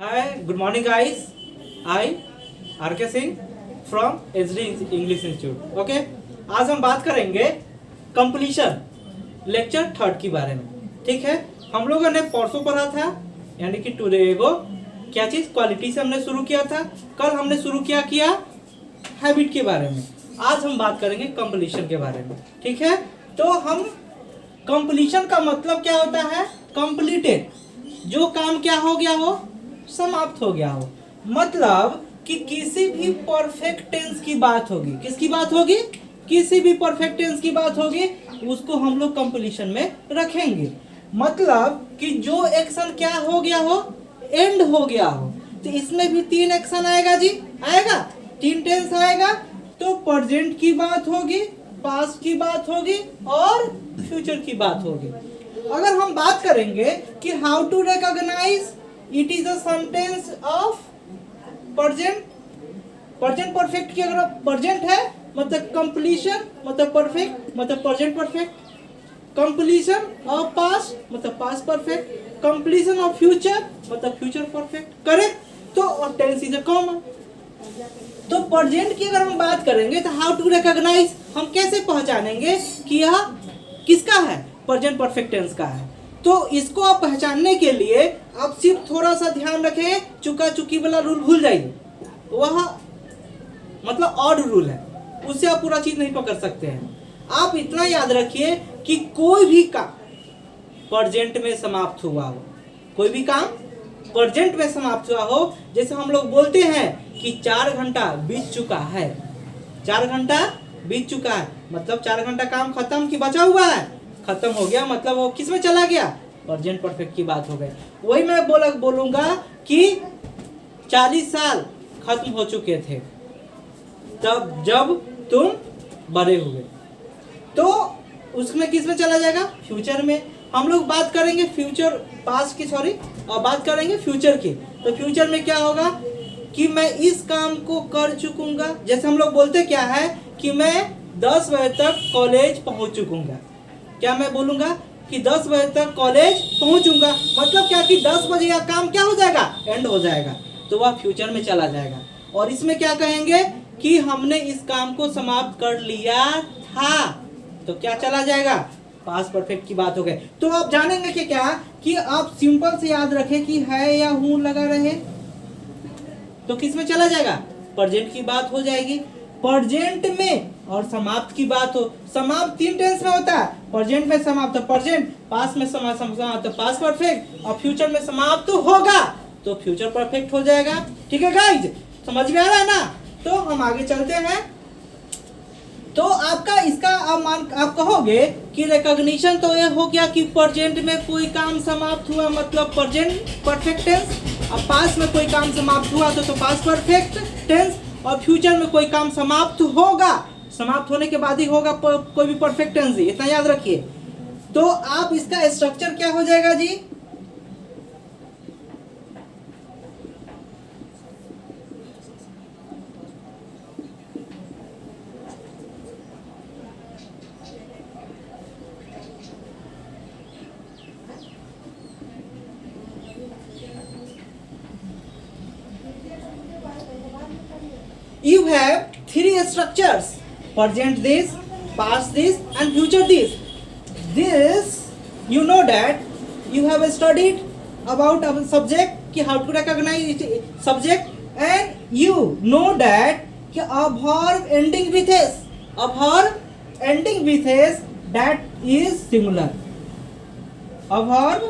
Hi, good morning guys. I RK Singh from HD English Institute. Okay, आज हम बात करेंगे कंप्लीशन लेक्चर थर्ड के बारे में. ठीक है, हम लोगों ने परसों पढ़ा था यानी कि टुडेगो क्या चीज़ क्वालिटी से हमने शुरू किया था. कल हमने शुरू किया हैबिट के बारे में. आज हम बात करेंगे कंप्लीशन के बारे में. ठीक है, तो हम कंप्लीशन का मतलब क्या होता है? कंप्लीटेड, जो काम क्या हो गया हो, समाप्त हो गया हो. मतलब कि किसी भी परफेक्ट टेंस की बात होगी. किसकी बात होगी? किसी भी परफेक्ट टेंस की बात होगी, उसको हम लोग कंप्लीशन में रखेंगे. मतलब कि जो एक्शन क्या हो गया हो, एंड हो गया हो. तो इसमें भी तीन एक्शन आएगा जी, आएगा, तीन टेंस आएगा. तो प्रेजेंट की बात होगी, पास्ट की बात होगी और फ्यूचर की बात होगी. अगर हम बात करेंगे कि how to recognise it is a sentence of present perfect की, अगर प्रेजेंट है मतलब कंप्लीशन मतलब परफेक्ट मतलब present perfect. Completion of past मतलब past perfect. Completion of future मतलब फ्यूचर परफेक्ट. करेक्ट. तो टेंस इज अ कॉमन. तो प्रेजेंट की अगर हम बात करेंगे तो हाउ टू रिकॉग्नाइज, हम कैसे पहचानेंगे कि यह किसका है? प्रेजेंट परफेक्ट टेंस का है. तो इसको आप पहचानने के लिए आप सिर्फ थोड़ा सा ध्यान रखें, चुका चुकी वाला रूल भूल जाइए. वह मतलब ऑड रूल है, उससे आप पूरा चीज नहीं पकड़ सकते हैं. आप इतना याद रखिए कि कोई भी काम प्रेजेंट में समाप्त हुआ हो, कोई भी काम प्रेजेंट में समाप्त हुआ हो. जैसे हम लोग बोलते हैं कि 4 घंटा बीत चुका है. 4 घंटा बीत चुका है मतलब 4 घंटा काम खत्म कि बचा हुआ है? खत्म हो गया. मतलब वो किस में चला गया? प्रेजेंट परफेक्ट की बात हो गई. वही मैं बोलूंगा कि 40 साल खत्म हो चुके थे तब जब तुम बड़े हुए. तो उसमें किस में चला जाएगा? फ्यूचर में. हम लोग बात करेंगे फ्यूचर पास्ट की, सॉरी, और बात करेंगे फ्यूचर की. तो फ्यूचर में क्या होगा कि मैं इस काम को कर चुकूंगा. जैसे हम लोग बोलते क्या है कि मैं 10 बजे तक कॉलेज पहुंच चुकूंगा. क्या मैं बोलूंगा कि 10 बजे तक कॉलेज पहुंचूंगा, मतलब क्या कि 10 बजे का काम क्या हो जाएगा? एंड हो जाएगा. तो वह फ्यूचर में चला जाएगा. और इसमें क्या कहेंगे कि हमने इस काम को समाप्त कर लिया था, तो क्या चला जाएगा? पास्ट परफेक्ट की बात हो गई. तो आप जानेंगे कि क्या कि आप सिंपल से याद रखें कि है या हूं लगा रहे तो किस में चला जाएगा? प्रेजेंट की बात हो जाएगी. प्रेजेंट में और समाप्त की बात हो. समाप्त 3 टेंस में होता है. प्रेजेंट में समाप्त तो प्रेजेंट, पास्ट में समाप्त तो पास्ट परफेक्ट, और फ्यूचर में समाप्त तो होगा तो फ्यूचर परफेक्ट हो जाएगा. ठीक है गाइज, समझ में आ रहा है ना? तो हम आगे चलते हैं. तो आपका इसका आप कहोगे कि रिकॉग्निशन तो यह हो गया कि प्रेजेंट में कोई काम समाप्त हुआ मतलब प्रेजेंट परफेक्ट टेंस, और पास्ट में कोई काम समाप्त हुआ तो पास्ट परफेक्ट टेंस, और फ्यूचर में कोई काम समाप्त होगा, समाप्त होने के बाद ही होगा कोई भी परफेक्ट टेंस ही. इतना याद रखिए. तो आप इसका स्ट्रक्चर क्या हो जाएगा जी? You have 3 structures: present this, past this and future this. This you know that you have studied about our subject कि how to recognize subject, and you know that कि a verb ending with s, a verb ending with s that is singular. A verb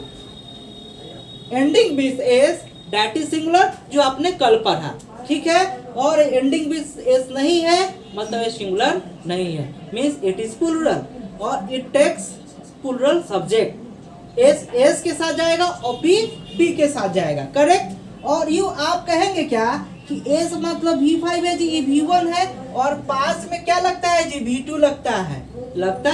ending with s that is singular जो आपने कल पढ़ा. ठीक है, और ending भी एस नहीं है मतलब सिंगुलर नहीं है, मीन्स इट इज प्लूरल और it takes plural subject. S के साथ जाएगा और पी के साथ जाएगा. करेक्ट. और यू आप कहेंगे क्या कि एस मतलब V5 है जी, ये V1 है, और पास में क्या लगता है जी? V2 लगता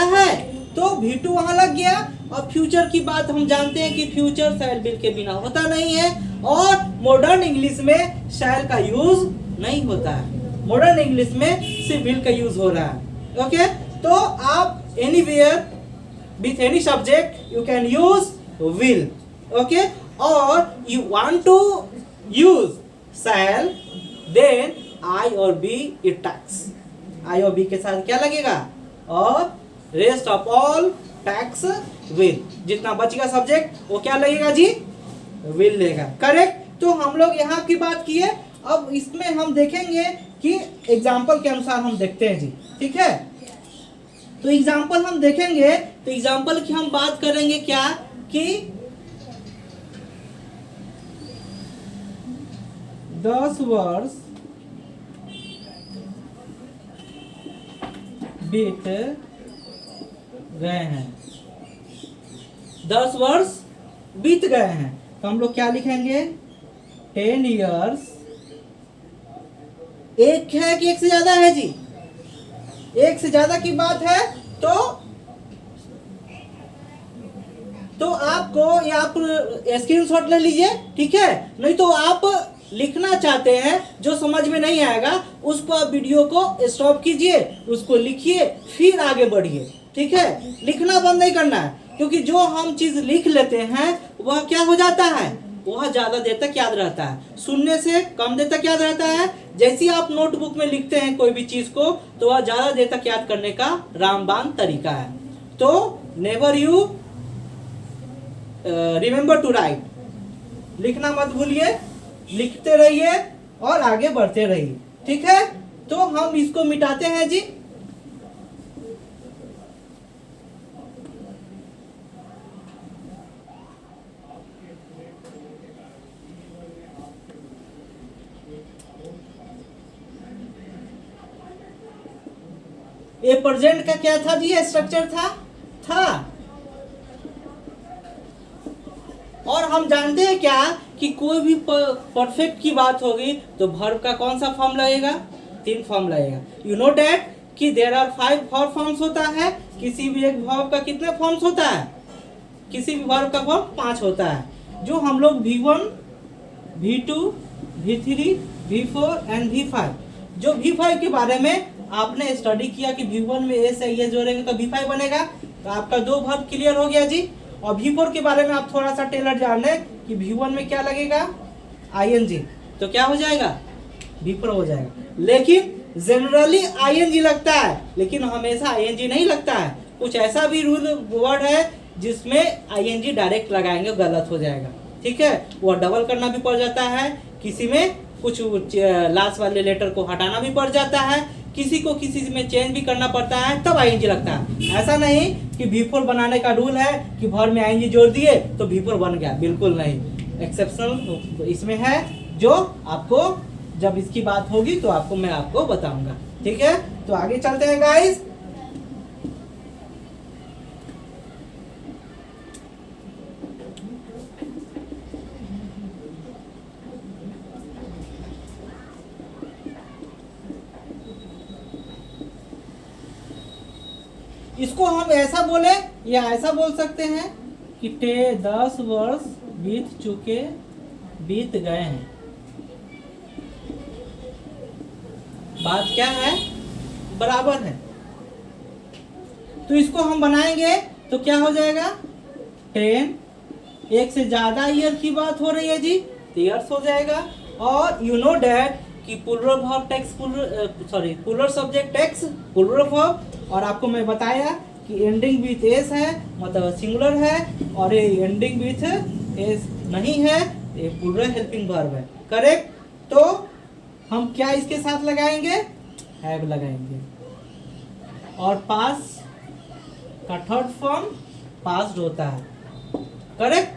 है. तो V2 वहां लग गया. और फ्यूचर की बात हम जानते हैं कि फ्यूचर शैल विल के बिना होता नहीं है, और मॉडर्न इंग्लिश में शैल का यूज नहीं होता है. मॉडर्न इंग्लिश में सिर्फ विल का यूज हो रहा है. ओके. तो आप anywhere with any subject you can use will. Okay, or you want to use shall, then I और बी इट टैक्स, आई और बी के साथ क्या लगेगा, और rest of all tax will, जितना बचेगा सब्जेक्ट वो क्या लगेगा जी, विल लेगा। करेक्ट। तो हम लोग यहाँ की बात किए, अब इसमें हम देखेंगे कि एग्जाम्पल के अनुसार हम देखते हैं जी, ठीक है। तो एग्जाम्पल हम देखेंगे, तो एग्जाम्पल की हम बात करेंगे क्या कि 10 वर्ष बीत गए हैं, 10 वर्ष बीत गए हैं, तो हम लोग क्या लिखेंगे, 10 years। एक है कि एक से ज्यादा है जी, एक से ज्यादा की बात है तो आपको या आप स्क्रीनशॉट ले लीजिए, ठीक है। नहीं तो आप लिखना चाहते हैं, जो समझ में नहीं आएगा उसको आप वीडियो को स्टॉप कीजिए, उसको लिखिए, फिर आगे बढ़िए, ठीक है। लिखना बंद नहीं करना है, क्योंकि जो हम चीज लिख लेते हैं वह क्या हो जाता है, वह ज्यादा देर तक याद रहता है, सुनने से कम देर तक याद रहता है। जैसे ही आप नोटबुक में लिखते हैं कोई भी चीज को, तो वह ज्यादा देर तक याद करने का रामबाण तरीका है। तो never you remember to write, लिखना मत भूलिए, लिखते रहिए और आगे बढ़ते रहिए, ठीक है। तो हम इसको मिटाते हैं जी। ये प्रेजेंट का क्या था जी, स्ट्रक्चर था। और हम जानते हैं क्या कि कोई भी परफेक्ट की बात होगी तो वर्ब का कौन सा फॉर्म लगेगा, 3 फॉर्म लगेगा। यू नो डैट कि देयर आर 5 वर्ब फॉर्म्स होता है। किसी भी एक वर्ब का कितने फॉर्म्स होता है, किसी भी वर्ब का फॉर्म 5 होता है, जो हम लोग V1, V2, V3, V4 and V5, जो V5 के बारे में आपने स्टडी किया कि V1 में ए से ये जोड़ेंगे तो V5 बनेगा, तो आपका 2 वर्ब क्लियर हो गया जी। और V4 के बारे में आप थोड़ा सा टेलर जान लें कि V1 में क्या लगेगा, ING, तो क्या हो जाएगा, V4 हो जाएगा। लेकिन जनरली ING लगता है, लेकिन हमेशा ING नहीं लगता है। कुछ ऐसा भी रूल वर्ड है जिसमें ING डायरेक्ट लगाएंगे गलत हो जाएगा, ठीक है। वो डबल करना भी पड़ जाता है, किसी में कुछ लास्ट वाले लेटर को हटाना भी पड़ जाता है, किसी को किसी में चेंज भी करना पड़ता है, तब ING लगता है। ऐसा नहीं कि V4 बनाने का रूल है कि वर्ब में ING जोड़ दिए तो V4 बन गया, बिल्कुल नहीं। एक्सेप्शनल इसमें है, जो आपको जब इसकी बात होगी तो आपको मैं आपको बताऊंगा, ठीक है। तो आगे चलते हैं गाइस। इसको हम ऐसा बोले या ऐसा बोल सकते हैं कि 10 वर्ष बीत गए हैं। बात क्या है, बराबर है। तो इसको हम बनाएंगे तो क्या हो जाएगा, 10, एक से ज्यादा ईयर की बात हो रही है जी, तो ईयर्स हो जाएगा। और यू नो डैट कि plural verb takes plural subject takes plural verb, और आपको मैं बताया कि एंडिंग विथ एस है, मतलब सिंगुलर है, और ये एंडिंग विथ एस नहीं है, ये प्लूरल हेल्पिंग वर्ब है। करेक्ट। तो हम क्या इसके साथ लगाएंगे, हैव लगाएंगे। और पास का थर्ड फॉर्म पास्ड होता है। करेक्ट।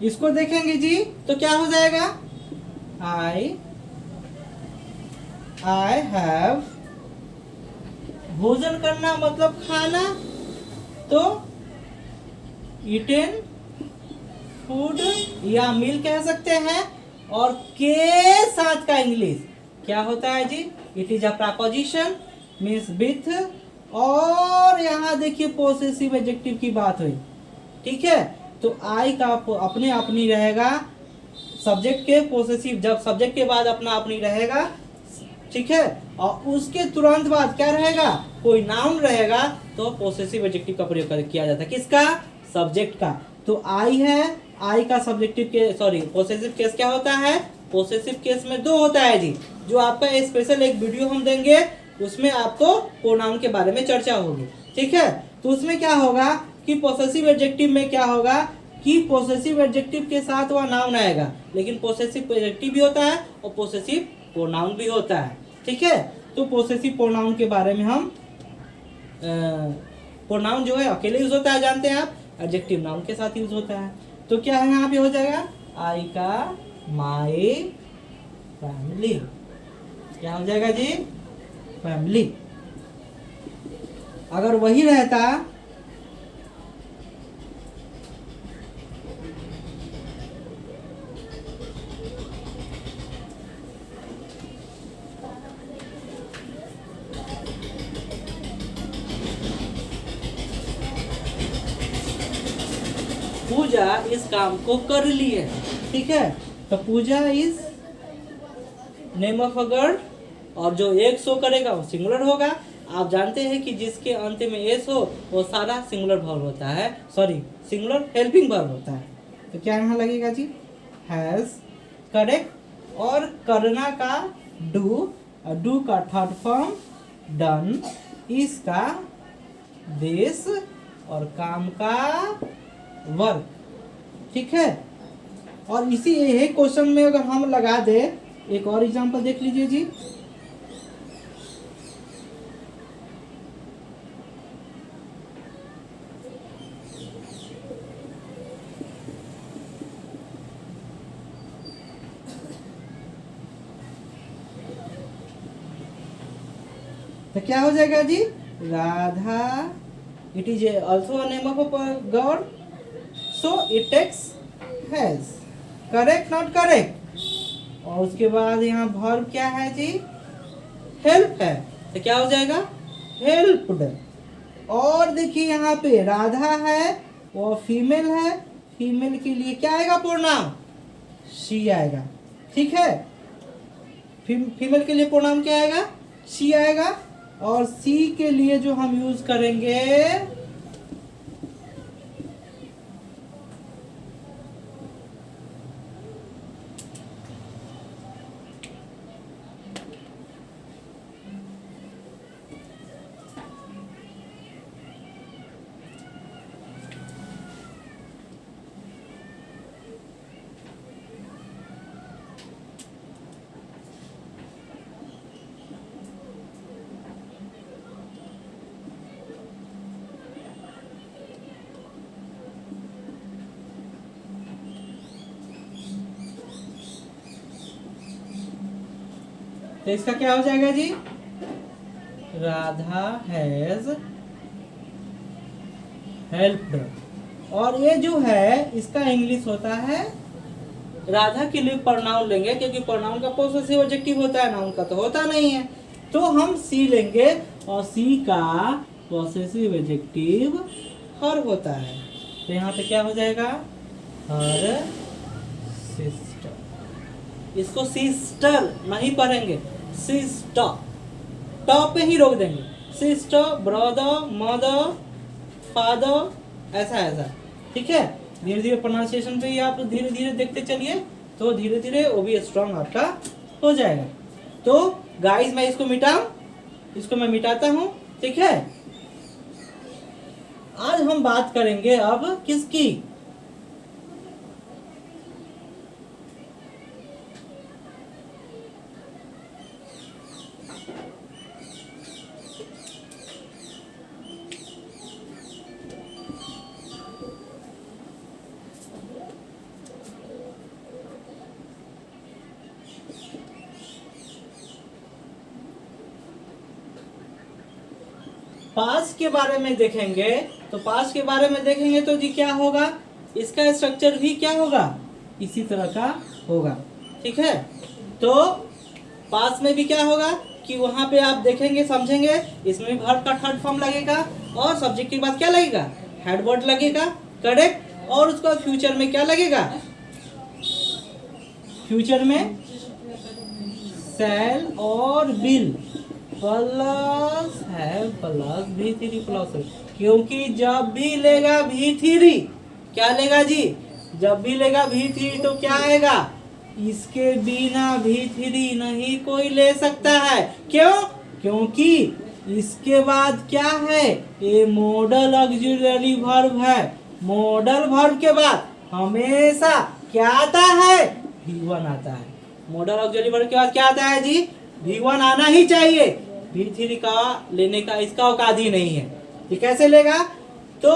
इसको देखेंगे जी तो क्या हो जाएगा, आई हैव, भोजन करना मतलब खाना, तो ईटेन फूड या मील कह सकते हैं। और के साथ का इंग्लिश क्या होता है जी? It is a preposition means with, और यहाँ देखिए पोसेसिव एडजेक्टिव की बात हुई, ठीक है। तो आई का अपने अपनी रहेगा सब्जेक्ट के पोसेसिव, जब सब्जेक्ट के बाद अपना अपनी रहेगा, ठीक है, और उसके तुरंत बाद क्या रहेगा? कोई नाउन रहेगा, तो पोसेसिव एडजेक्टिव का प्रयोग किया जाता है। किसका? सब्जेक्ट का। तो आई है, आई का सब्जेक्टिव के सॉरी पोसेसिव केस क्या होता है? पोसेसिव केस में दो होता है जी, जो आपका स्पेशल एक वीडियो हम देंगे, उसमें आपको प्रोनाउन के बारे में चर्चा होगी, ठीक है। तो उसमें क्या होगा कि पोसेसिव एडजेक्टिव में क्या होगा कि पोसेसिव एडजेक्टिव के साथ वह नाउन आएगा, लेकिन पोसेसिव एडजेक्टिव भी होता है और पोसेसिव प्रोनाउन भी होता है, ठीक है। तो पोसेसिव प्रोनाउन के बारे में हम प्रोनाउन जो है अकेले यूज होता है, जानते हैं आप, एडजेक्टिव नाउन के साथ यूज होता है। तो क्या है यहाँ पे हो जाएगा? आई का माई फैमिली, क्या हो जाएगा जी? फैमिली। अगर वही रहता पूजा इस काम को कर ली है, ठीक है। तो Pooja is name of a girl, और जो एक शो करेगा वो सिंगुलर होगा। आप जानते हैं कि जिसके अंत में एस हो वो सारा सिंगुलर वर्ब होता है, सॉरी सिंगुलर हेल्पिंग वर्ब होता है। तो क्या यहाँ लगेगा जी? Has, correct. और करना का डू, डू का थर्ड फॉर्म डन, इसका दिस, और काम का वर्क, ठीक है। और इसी यही क्वेश्चन में अगर हम लगा दे, एक और एग्जांपल देख लीजिए जी। तो क्या हो जाएगा जी? Radha, it is also a name of a girl, so it takes has, correct not correct. और उसके बाद यहाँ वर्ब क्या है जी? हेल्प है, तो क्या हो जाएगा? हेल्प्ड। और देखिए यहाँ पे राधा है, वो फीमेल है, फीमेल के लिए क्या आएगा? प्रोनाउन शी आएगा, ठीक है। फीमेल के लिए प्रोनाउन क्या आएगा? शी आएगा। और सी के लिए जो हम यूज करेंगे तो इसका क्या हो जाएगा जी? Radha has helped. और ये जो है इसका इंग्लिश होता है, राधा के लिए प्रोनाउन लेंगे क्योंकि प्रोनाउन का पोसेसिव एडजेक्टिव होता है, नाउन का तो होता नहीं है। तो हम सी लेंगे और सी का पोसेसिव एडजेक्टिव हर होता है। तो यहाँ पे क्या हो जाएगा? Her sister. इसको सिस्टर नहीं पढ़ेंगे, सिस्टर, टॉप पे ही रोक देंगे। सिस्टर, ब्रदर, मदर, फादर, ऐसा ऐसा, ठीक है। धीरे धीरे प्रोनाउंसिएशन पे ही आप धीरे धीरे देखते चलिए, तो धीरे धीरे वो भी स्ट्रॉन्ग आपका हो जाएगा। तो गाइस मैं इसको मिटाऊं, इसको मैं मिटाता हूँ, ठीक है। आज हम बात करेंगे अब किसकी? पास के बारे में देखेंगे। तो पास के बारे में देखेंगे तो जी क्या होगा? इसका स्ट्रक्चर भी क्या होगा? इसी तरह का होगा। ठीक है। तो पास में भी क्या होगा कि वहां पे आप देखेंगे समझेंगे, इसमें भी वर्ब का थर्ड फॉर्म लगेगा और सब्जेक्ट के बाद क्या लगेगा, हेड वर्ड लगेगा, करेक्ट। और उसका फ्यूचर में क्या लगेगा, फ्यूचर में शैल और विल प्लस है प्लस V3 प्लस, क्योंकि जब भी लेगा V3, क्या लेगा जी, जब भी लेगा V3 तो क्या आएगा, इसके बिना V3 नहीं कोई ले सकता है। क्यों, क्योंकि इसके बाद क्या है, ये मॉडल ऑक्सिलरी वर्ब है। मॉडल वर्ब के बाद हमेशा क्या आता है, V1 आता है। मॉडल ऑक्सिलरी वर्ब के बाद क्या आता है जी, V1 आना ही चाहिए। V3 का लेने का इसका औकात ही नहीं है। ये कैसे लेगा, तो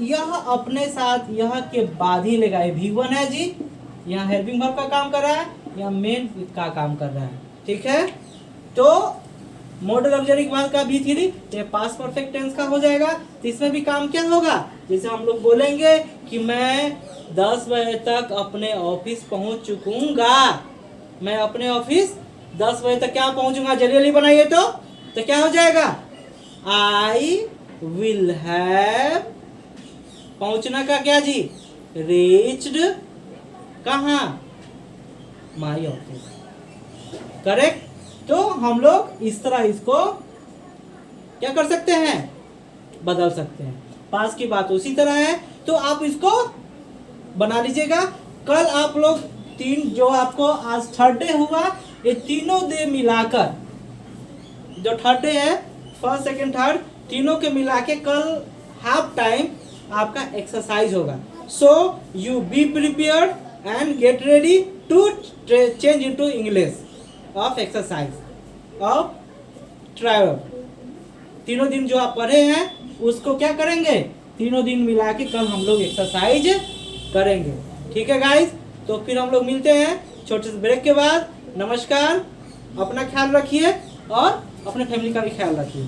यह अपने साथ यह के बाद ही लेगा। ये V1 है जी, यहाँ हेल्पिंग वर्ब का काम कर रहा है, यहाँ मेन का काम कर रहा है, ठीक है। तो मॉडल ऑक्सिलरी के बाद का V3 ये पास्ट परफेक्ट टेंस का हो जाएगा। तो इसमें भी काम क्या होगा, जैसे हम लोग बोलेंगे कि मैं 10 बजे तक अपने ऑफिस पहुंच चुकूंगा, मैं अपने ऑफिस 10 बजे तक क्या पहुंचूंगा, जल्दी जल्दी बनाइए। तो क्या हो जाएगा, आई विल हैव, पहुंचना का क्या जी, रीच्ड कहाँ, माई ऑफिस, करेक्ट। तो हम लोग इस तरह इसको क्या कर सकते हैं, बदल सकते हैं। पास की बात उसी तरह है, तो आप इसको बना लीजिएगा। कल आप लोग तीन जो आपको आज थर्ड डे हुआ, ये तीनों डे मिलाकर, जो थर्ड डे है फर्स्ट सेकंड थर्ड तीनों के मिला के कल हाफ टाइम आपका एक्सरसाइज होगा। So you be prepared and get ready to change into English of exercise of travel. तीनों दिन जो आप पढ़े हैं उसको क्या करेंगे, तीनों दिन मिला के कल हम लोग एक्सरसाइज करेंगे, ठीक है गाइस। तो फिर हम लोग मिलते हैं छोटे से ब्रेक के बाद। नमस्कार, अपना ख्याल रखिए और अपने फैमिली का भी ख्याल रखिए।